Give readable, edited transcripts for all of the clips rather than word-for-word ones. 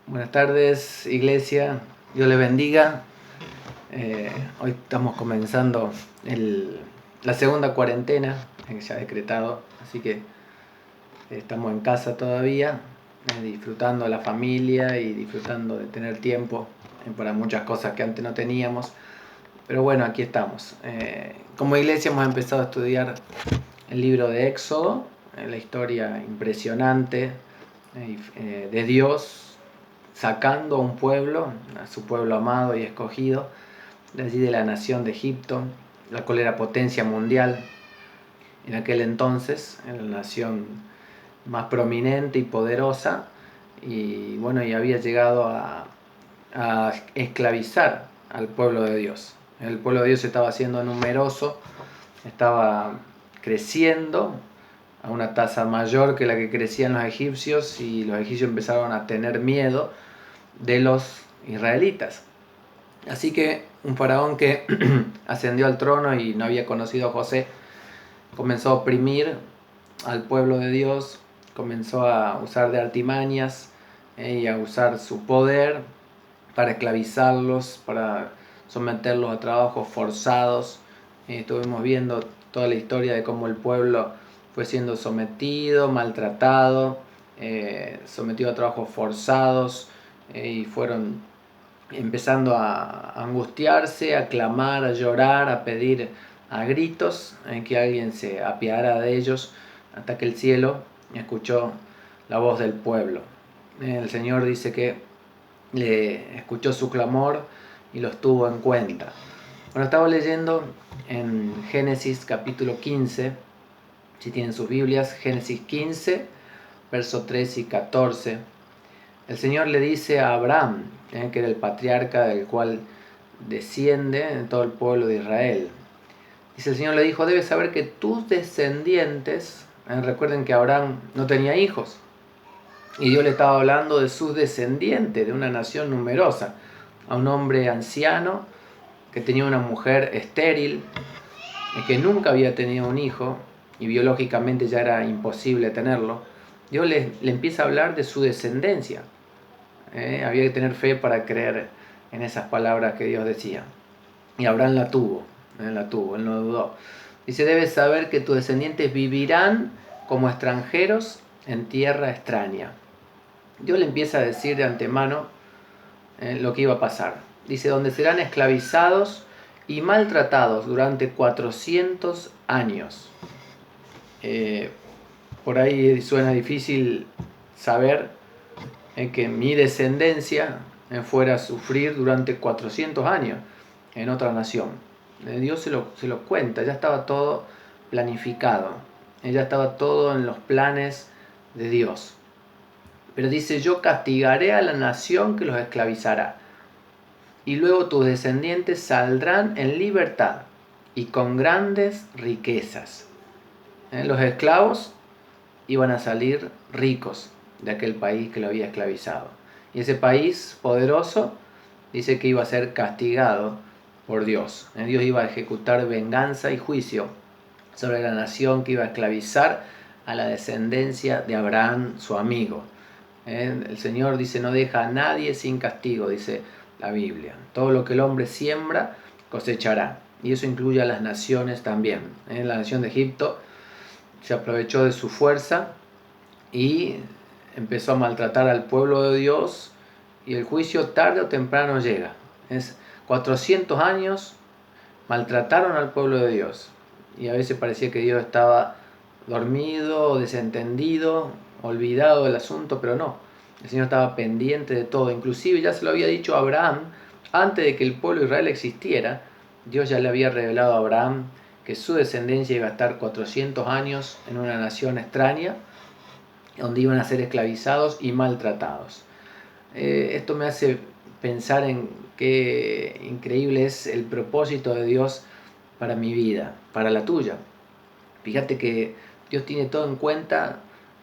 Buenas tardes, iglesia. Dios les bendiga. Hoy estamos comenzando la segunda cuarentena que se ha decretado, así que estamos en casa todavía, disfrutando de la familia y disfrutando de tener tiempo para muchas cosas que antes no teníamos. Pero bueno, aquí estamos. Como iglesia hemos empezado a estudiar el libro de Éxodo, la historia impresionante de Dios sacando a un pueblo, a su pueblo amado y escogido, de allí de la nación de Egipto, la cual era potencia mundial en aquel entonces, en la nación más prominente y poderosa, y bueno, y había llegado a esclavizar al pueblo de Dios. El pueblo de Dios estaba siendo numeroso, estaba creciendo a una tasa mayor que la que crecían los egipcios, y los egipcios empezaron a tener miedo de los israelitas. Así que un faraón que ascendió al trono y no había conocido a José comenzó a oprimir al pueblo de Dios, comenzó a usar de artimañas y a usar su poder para esclavizarlos, para someterlos a trabajos forzados. Estuvimos viendo toda la historia de cómo el pueblo fue siendo sometido, maltratado, sometido a trabajos forzados, y fueron empezando a angustiarse, a clamar, a llorar, a pedir a gritos que alguien se apiadara de ellos, hasta que el cielo escuchó la voz del pueblo. El Señor dice que le escuchó su clamor y los tuvo en cuenta. Bueno, estaba leyendo en Génesis capítulo 15, si tienen sus Biblias, Génesis 15, versos 3 y 14. El Señor le dice a Abraham, que era el patriarca del cual desciende todo el pueblo de Israel. Dice, el Señor le dijo, debes saber que tus descendientes, recuerden que Abraham no tenía hijos, y Dios le estaba hablando de sus descendientes, de una nación numerosa, a un hombre anciano que tenía una mujer estéril, que nunca había tenido un hijo, y biológicamente ya era imposible tenerlo. Dios le empieza a hablar de su descendencia. Había que tener fe para creer en esas palabras que Dios decía. Y Abraham la tuvo, él no dudó. Dice, debes saber que tus descendientes vivirán como extranjeros en tierra extraña. Dios le empieza a decir de antemano lo que iba a pasar. Dice, donde serán esclavizados y maltratados durante 400 años. Por ahí suena difícil saber que mi descendencia fuera a sufrir durante 400 años en otra nación. Dios se lo cuenta, ya estaba todo planificado, ya estaba todo en los planes de Dios. Pero dice, yo castigaré a la nación que los esclavizará, y luego tus descendientes saldrán en libertad y con grandes riquezas. Los esclavos iban a salir ricos de aquel país que lo había esclavizado. Y ese país poderoso dice que iba a ser castigado por Dios. Dios iba a ejecutar venganza y juicio sobre la nación que iba a esclavizar a la descendencia de Abraham, su amigo. El Señor dice, no deja a nadie sin castigo, dice la Biblia. Todo lo que el hombre siembra, cosechará. Y eso incluye a las naciones también. La nación de Egipto se aprovechó de su fuerza y empezó a maltratar al pueblo de Dios, y el juicio tarde o temprano llega. 400 años maltrataron al pueblo de Dios, y a veces parecía que Dios estaba dormido, desentendido, olvidado del asunto, pero no. El Señor estaba pendiente de todo. Inclusive ya se lo había dicho a Abraham antes de que el pueblo de Israel existiera. Dios ya le había revelado a Abraham que su descendencia iba a estar 400 años en una nación extraña, donde iban a ser esclavizados y maltratados. Esto me hace pensar en qué increíble es el propósito de Dios para mi vida, para la tuya. Fíjate que Dios tiene todo en cuenta,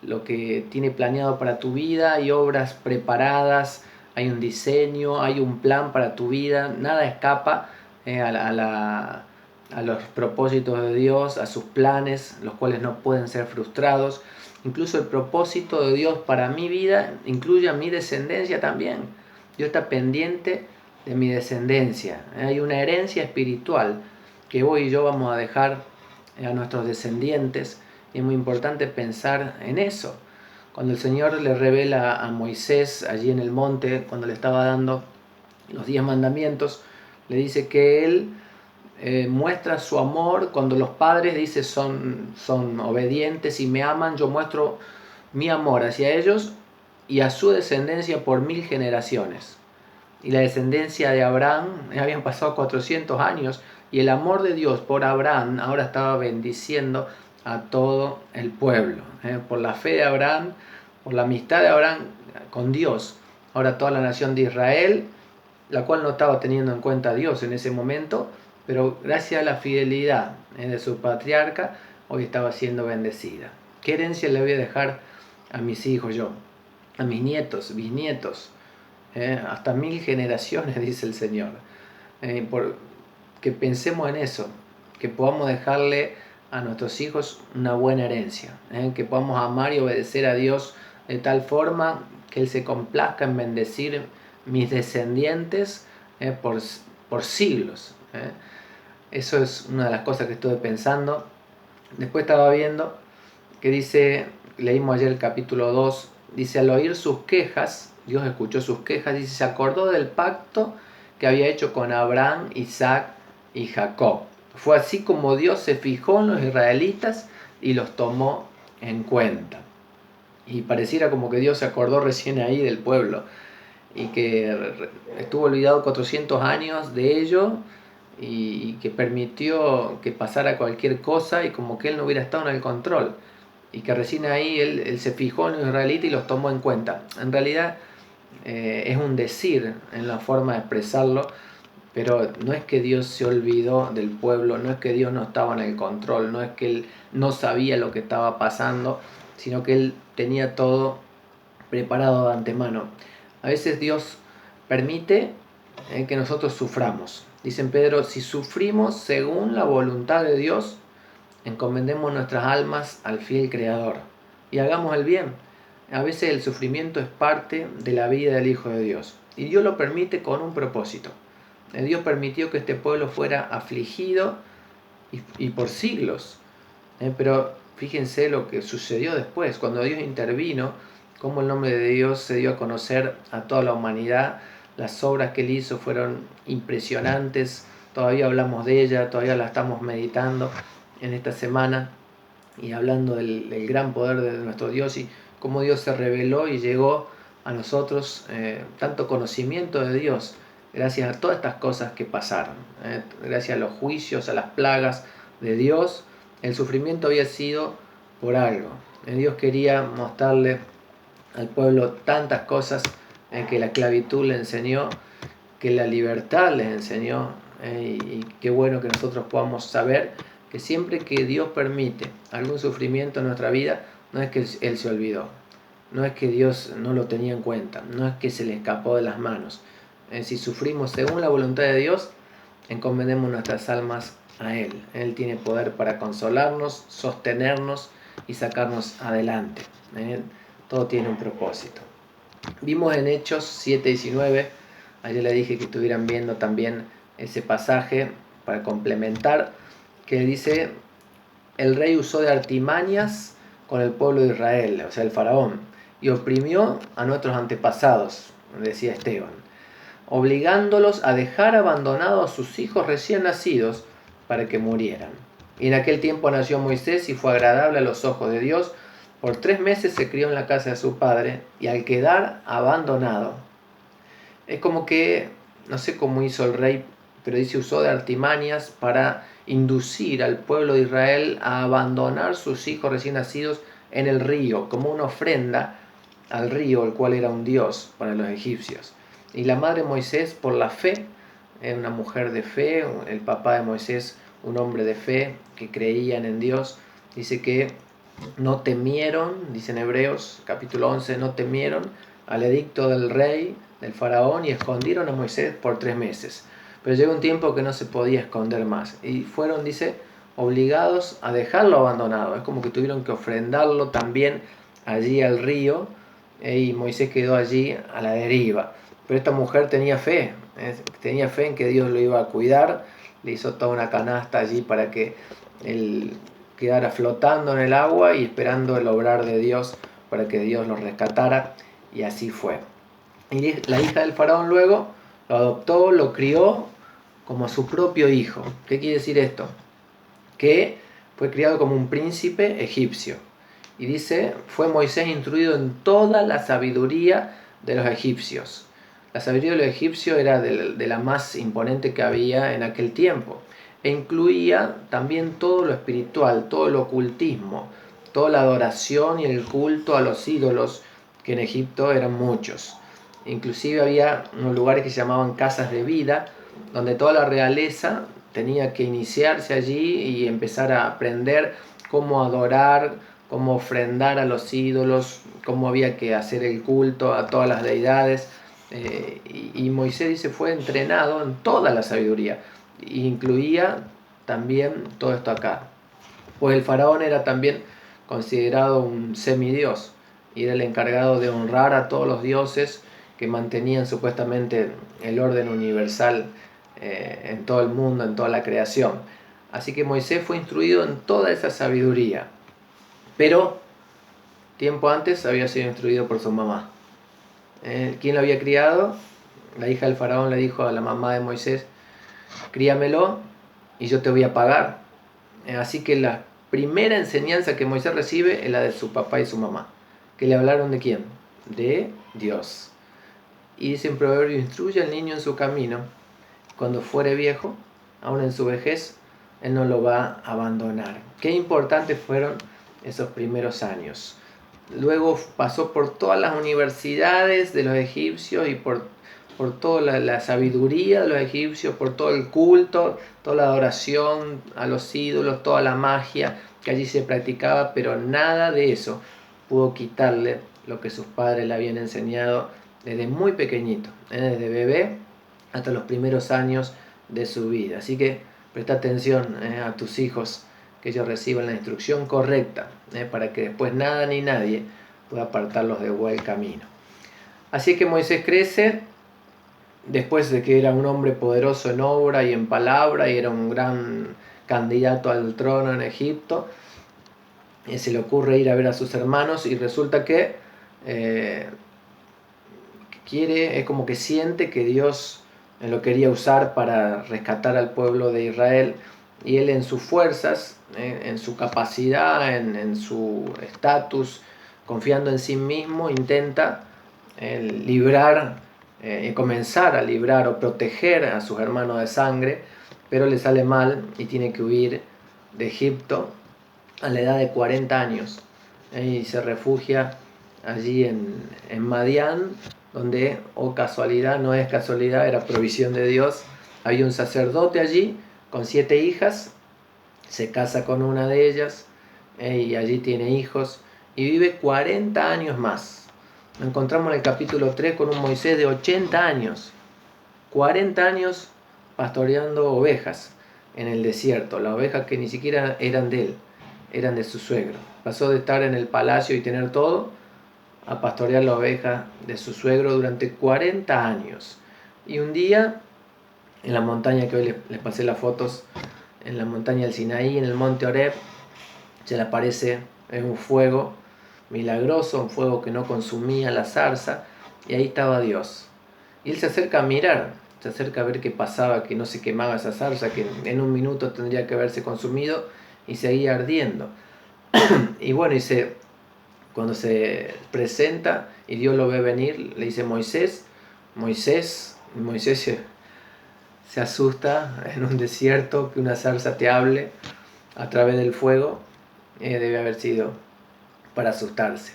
lo que tiene planeado para tu vida, hay obras preparadas, hay un diseño, hay un plan para tu vida, nada escapa a a los propósitos de Dios, a sus planes, los cuales no pueden ser frustrados. Incluso el propósito de Dios para mi vida incluye a mi descendencia también. Dios está pendiente de mi descendencia. Hay una herencia espiritual que vos y yo vamos a dejar a nuestros descendientes, y es muy importante pensar en eso. Cuando el Señor le revela a Moisés allí en el monte, cuando le estaba dando los 10 mandamientos, le dice que él muestra su amor cuando los padres, dice, son obedientes y me aman. Yo muestro mi amor hacia ellos y a su descendencia por 1000 generaciones. Y la descendencia de Abraham, habían pasado 400 años, y el amor de Dios por Abraham ahora estaba bendiciendo a todo el pueblo. Por la fe de Abraham, por la amistad de Abraham con Dios, ahora toda la nación de Israel, la cual no estaba teniendo en cuenta a Dios en ese momento, pero gracias a la fidelidad de su patriarca, hoy estaba siendo bendecida. ¿Qué herencia le voy a dejar a mis hijos yo? A mis nietos, bisnietos, hasta 1000 generaciones, dice el Señor. Que pensemos en eso, que podamos dejarle a nuestros hijos una buena herencia, que podamos amar y obedecer a Dios de tal forma que Él se complazca en bendecir mis descendientes por siglos. Eso es una de las cosas que estuve pensando. Después estaba viendo que dice, leímos ayer el capítulo 2, dice, al oír sus quejas, Dios escuchó sus quejas, dice, se acordó del pacto que había hecho con Abraham, Isaac y Jacob. Fue así como Dios se fijó en los israelitas y los tomó en cuenta. Y pareciera como que Dios se acordó recién ahí del pueblo y que estuvo olvidado 400 años de ello, y que permitió que pasara cualquier cosa y como que Él no hubiera estado en el control, y que recién ahí él se fijó en los israelitas y los tomó en cuenta. En realidad es un decir en la forma de expresarlo, pero no es que Dios se olvidó del pueblo, no es que Dios no estaba en el control, no es que Él no sabía lo que estaba pasando, sino que Él tenía todo preparado de antemano. A veces Dios permite que nosotros suframos. Dice en Pedro, si sufrimos según la voluntad de Dios, encomendemos nuestras almas al fiel Creador y hagamos el bien. A veces el sufrimiento es parte de la vida del Hijo de Dios, y Dios lo permite con un propósito. Dios permitió que este pueblo fuera afligido y por siglos. Pero fíjense lo que sucedió después, cuando Dios intervino, cómo el nombre de Dios se dio a conocer a toda la humanidad. Las obras que Él hizo fueron impresionantes, todavía hablamos de ella, todavía la estamos meditando en esta semana y hablando del gran poder de nuestro Dios y cómo Dios se reveló y llegó a nosotros tanto conocimiento de Dios gracias a todas estas cosas que pasaron, gracias a los juicios, a las plagas de Dios. El sufrimiento había sido por algo. Dios quería mostrarle al pueblo tantas cosas que la esclavitud le enseñó, que la libertad les enseñó, y qué bueno que nosotros podamos saber que siempre que Dios permite algún sufrimiento en nuestra vida, no es que Él se olvidó, no es que Dios no lo tenía en cuenta, no es que se le escapó de las manos. Si sufrimos según la voluntad de Dios, encomendemos nuestras almas a Él. Él tiene poder para consolarnos, sostenernos y sacarnos adelante. Todo tiene un propósito. Vimos en Hechos 7:19, ayer le dije que estuvieran viendo también ese pasaje para complementar, que dice, el rey usó de artimañas con el pueblo de Israel, o sea el faraón, y oprimió a nuestros antepasados, decía Esteban, obligándolos a dejar abandonados a sus hijos recién nacidos para que murieran. Y en aquel tiempo nació Moisés y fue agradable a los ojos de Dios. Por 3 meses se crió en la casa de su padre, y al quedar abandonado, es como que, no sé cómo hizo el rey, pero dice, usó de artimañas para inducir al pueblo de Israel a abandonar sus hijos recién nacidos en el río, como una ofrenda al río, el cual era un dios para los egipcios. Y la madre de Moisés, por la fe, era una mujer de fe, el papá de Moisés, un hombre de fe, que creían en Dios, dice que no temieron, dice en Hebreos capítulo 11, no temieron al edicto del rey, del faraón, y escondieron a Moisés por 3 meses. Pero llegó un tiempo que no se podía esconder más. Y fueron, dice, obligados a dejarlo abandonado. Es como que tuvieron que ofrendarlo también allí al río, y Moisés quedó allí a la deriva. Pero esta mujer tenía fe en que Dios lo iba a cuidar. Le hizo toda una canasta allí para que él quedara flotando en el agua y esperando el obrar de Dios para que Dios lo rescatara, y así fue. Y la hija del faraón luego lo adoptó, lo crió como a su propio hijo. ¿Qué quiere decir esto? Que fue criado como un príncipe egipcio. Y dice, fue Moisés instruido en toda la sabiduría de los egipcios. La sabiduría de los egipcios era de la más imponente que había en aquel tiempo. E incluía también todo lo espiritual, todo el ocultismo, toda la adoración y el culto a los ídolos, que en Egipto eran muchos. Inclusive había unos lugares que se llamaban casas de vida, donde toda la realeza tenía que iniciarse allí y empezar a aprender cómo adorar, cómo ofrendar a los ídolos, cómo había que hacer el culto a todas las deidades. Y Moisés, dice, fue entrenado en toda la sabiduría, incluía también todo esto acá. Pues el faraón era también considerado un semidios y era el encargado de honrar a todos los dioses que mantenían supuestamente el orden universal en todo el mundo, en toda la creación. Así que Moisés fue instruido en toda esa sabiduría, pero tiempo antes había sido instruido por su mamá. ¿Quién lo había criado? La hija del faraón le dijo a la mamá de Moisés: críamelo y yo te voy a pagar. Así que la primera enseñanza que Moisés recibe es la de su papá y su mamá, que le hablaron ¿de quién? De Dios. Y dice en Proverbio: instruye al niño en su camino, cuando fuere viejo, aún en su vejez, él no lo va a abandonar. Qué importantes fueron esos primeros años. Luego pasó por todas las universidades de los egipcios y por toda la sabiduría de los egipcios, por todo el culto, toda la adoración a los ídolos, toda la magia que allí se practicaba, pero nada de eso pudo quitarle lo que sus padres le habían enseñado desde muy pequeñito, desde bebé hasta los primeros años de su vida. Así que presta atención a tus hijos, que ellos reciban la instrucción correcta, para que después nada ni nadie pueda apartarlos de buen camino. Así que Moisés crece, después de que era un hombre poderoso en obra y en palabra, y era un gran candidato al trono en Egipto. Se le ocurre ir a ver a sus hermanos y resulta que es como que siente que Dios lo quería usar para rescatar al pueblo de Israel, y él, en sus fuerzas, en su capacidad, en su estatus, confiando en sí mismo, intenta comenzar a librar o proteger a sus hermanos de sangre, pero le sale mal y tiene que huir de Egipto a la edad de 40 años, y se refugia allí en Madián, donde, casualidad, no es casualidad, era provisión de Dios, había un sacerdote allí con 7 hijas, se casa con una de ellas, y allí tiene hijos y vive 40 años más. Nos encontramos en el capítulo 3 con un Moisés de 80 años, 40 años pastoreando ovejas en el desierto, las ovejas que ni siquiera eran de él, eran de su suegro. Pasó de estar en el palacio y tener todo a pastorear la oveja de su suegro durante 40 años. Y un día, en la montaña que hoy les pasé las fotos, en la montaña del Sinaí, en el monte Horeb, se le aparece un fuego milagroso, un fuego que no consumía la zarza, y ahí estaba Dios. Y él se acerca a mirar, se acerca a ver qué pasaba, que no se quemaba esa zarza, que en un minuto tendría que haberse consumido, y seguía ardiendo. Y bueno, cuando se presenta y Dios lo ve venir, le dice: Moisés, Moisés. Y Moisés se asusta en un desierto, que una zarza te hable a través del fuego. Debe haber sido para asustarse.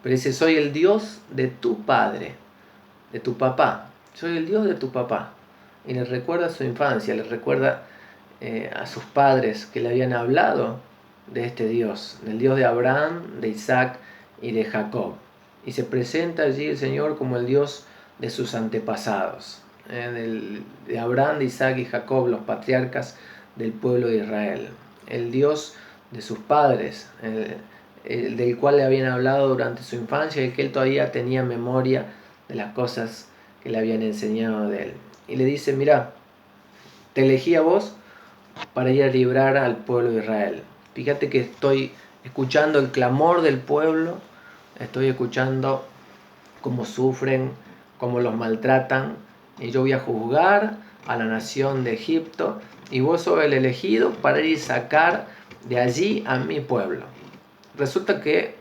Pero dice: soy el Dios de tu padre, de tu papá. Soy el Dios de tu papá. Y les recuerda su infancia, les recuerda a sus padres que le habían hablado de este Dios, del Dios de Abraham, de Isaac y de Jacob. Y se presenta allí el Señor como el Dios de sus antepasados. de Abraham, de Isaac y Jacob, los patriarcas del pueblo de Israel. El Dios de sus padres, el del cual le habían hablado durante su infancia y que él todavía tenía memoria de las cosas que le habían enseñado de él. Y le dice, mira, te elegí a vos para ir a librar al pueblo de Israel. Fíjate que estoy escuchando el clamor del pueblo, estoy escuchando cómo sufren, cómo los maltratan, y yo voy a juzgar a la nación de Egipto, y vos sos el elegido para ir a sacar de allí a mi pueblo. Resulta que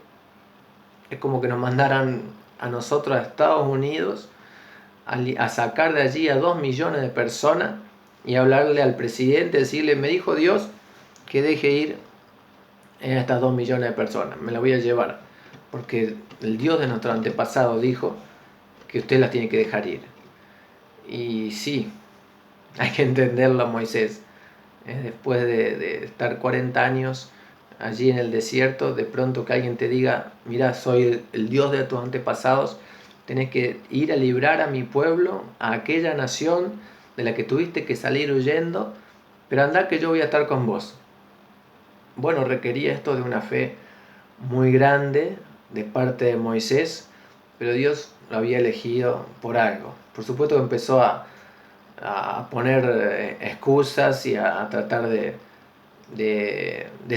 es como que nos mandaran a nosotros a Estados Unidos a sacar de allí a 2 millones de personas y hablarle al presidente, decirle, me dijo Dios que deje ir a estas 2 millones de personas, me las voy a llevar, porque el Dios de nuestro antepasado dijo que usted las tiene que dejar ir. Y sí, hay que entenderlo, Moisés. Después de estar 40 años allí en el desierto, de pronto que alguien te diga, mira, soy el Dios de tus antepasados, tenés que ir a librar a mi pueblo, a aquella nación de la que tuviste que salir huyendo, pero anda que yo voy a estar con vos. Bueno, requería esto de una fe muy grande de parte de Moisés, pero Dios lo había elegido por algo. Por supuesto que empezó a poner excusas y a tratar de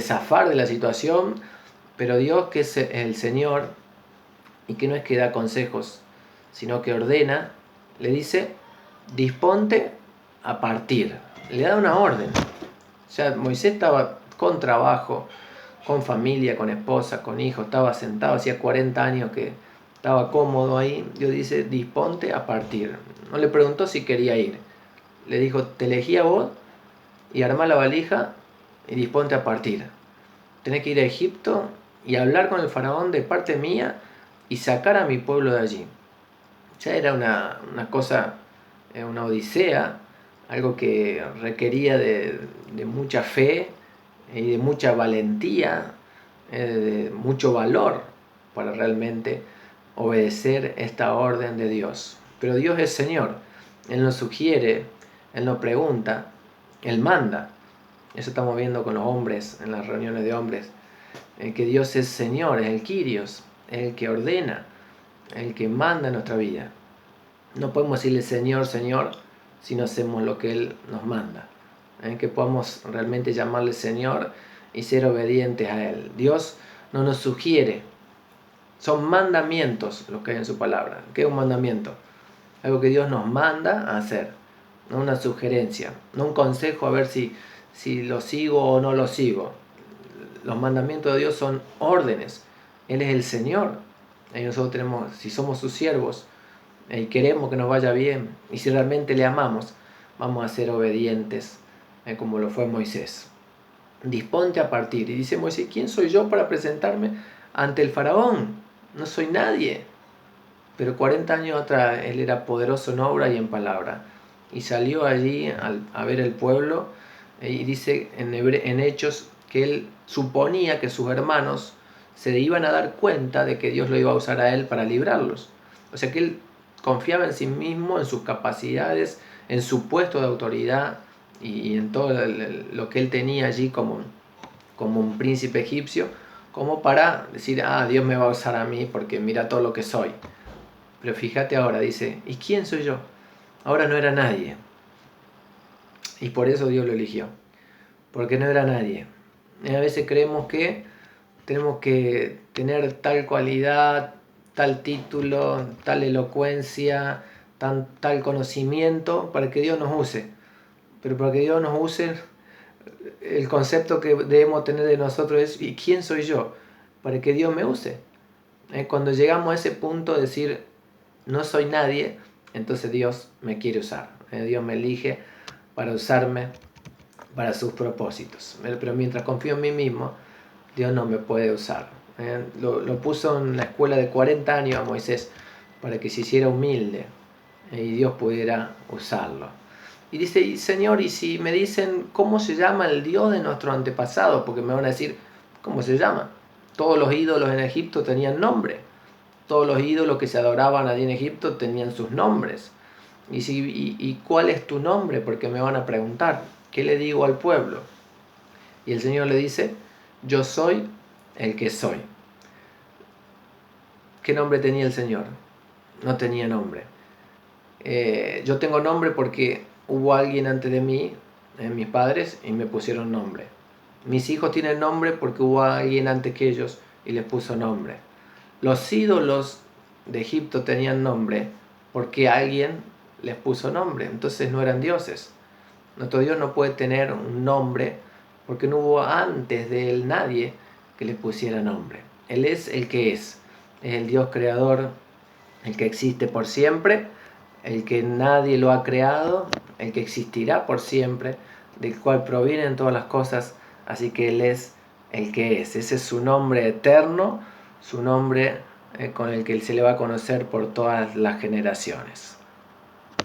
zafar de la situación, pero Dios, que es el Señor y que no es que da consejos, sino que ordena, le dice, disponte a partir. Le da una orden. O sea, Moisés estaba con trabajo, con familia, con esposa, con hijos, estaba sentado, hacía 40 años que estaba cómodo ahí. Dios dice, disponte a partir. No le preguntó si quería ir. Le dijo, te elegí a vos y armá la valija y disponte a partir. Tenés que ir a Egipto y hablar con el faraón de parte mía y sacar a mi pueblo de allí. Ya era una cosa, una odisea, algo que requería de mucha fe y de mucha valentía, de mucho valor para realmente obedecer esta orden de Dios. Pero Dios es Señor, Él nos sugiere, Él nos pregunta, Él manda. Eso estamos viendo con los hombres, en las reuniones de hombres, que Dios es Señor, es el Kyrios, es el que ordena, el que manda en nuestra vida. No podemos decirle Señor, Señor, si no hacemos lo que Él nos manda. Que podamos realmente llamarle Señor y ser obedientes a Él. Dios no nos sugiere, son mandamientos los que hay en su palabra. ¿Qué es un mandamiento? Algo que Dios nos manda a hacer, no una sugerencia, no un consejo a ver si lo sigo o no lo sigo. Los mandamientos de Dios son órdenes. Él es el Señor. Y nosotros tenemos, si somos sus siervos y queremos que nos vaya bien, y si realmente le amamos, vamos a ser obedientes, como lo fue Moisés. Disponte a partir. Y dice Moisés, ¿quién soy yo para presentarme ante el faraón? No soy nadie. Pero 40 años atrás él era poderoso en obra y en palabra. Y salió allí a ver el pueblo, y dice en Hechos que él suponía que sus hermanos se iban a dar cuenta de que Dios lo iba a usar a él para librarlos. O sea que él confiaba en sí mismo, en sus capacidades, en su puesto de autoridad y en todo lo que él tenía allí como un príncipe egipcio, como para decir, Dios me va a usar a mí porque mira todo lo que soy. Pero fíjate ahora, dice, ¿y quién soy yo? Ahora no era nadie. Y por eso Dios lo eligió. Porque no era nadie. Y a veces creemos que tenemos que tener tal cualidad, tal título, tal elocuencia, tal conocimiento para que Dios nos use. Pero para que Dios nos use, el concepto que debemos tener de nosotros es, ¿y quién soy yo? Para que Dios me use. Cuando llegamos a ese punto de decir, no soy nadie, entonces Dios me quiere usar. Dios me elige para usarme para sus propósitos. Pero mientras confío en mí mismo, Dios no me puede usar. Lo puso en la escuela de 40 años a Moisés para que se hiciera humilde y Dios pudiera usarlo. Y dice, y Señor, y si me dicen cómo se llama el Dios de nuestro antepasado, porque me van a decir, ¿cómo se llama? Todos los ídolos en Egipto tenían nombre. Todos los ídolos que se adoraban allí en Egipto tenían sus nombres. ¿Y cuál es tu nombre? Porque me van a preguntar, ¿qué le digo al pueblo? Y el Señor le dice, yo soy el que soy. ¿Qué nombre tenía el Señor? No tenía nombre. Yo tengo nombre porque hubo alguien antes de mí, mis padres, y me pusieron nombre. Mis hijos tienen nombre porque hubo alguien antes que ellos y les puso nombre. Los ídolos de Egipto tenían nombre porque alguien les puso nombre, entonces no eran dioses. Nuestro Dios no puede tener un nombre porque no hubo antes de él nadie que le pusiera nombre. Él es el que es el Dios creador, el que existe por siempre, el que nadie lo ha creado, el que existirá por siempre, del cual provienen todas las cosas, así que Él es el que es. Ese es su nombre eterno, su nombre con el que se le va a conocer por todas las generaciones.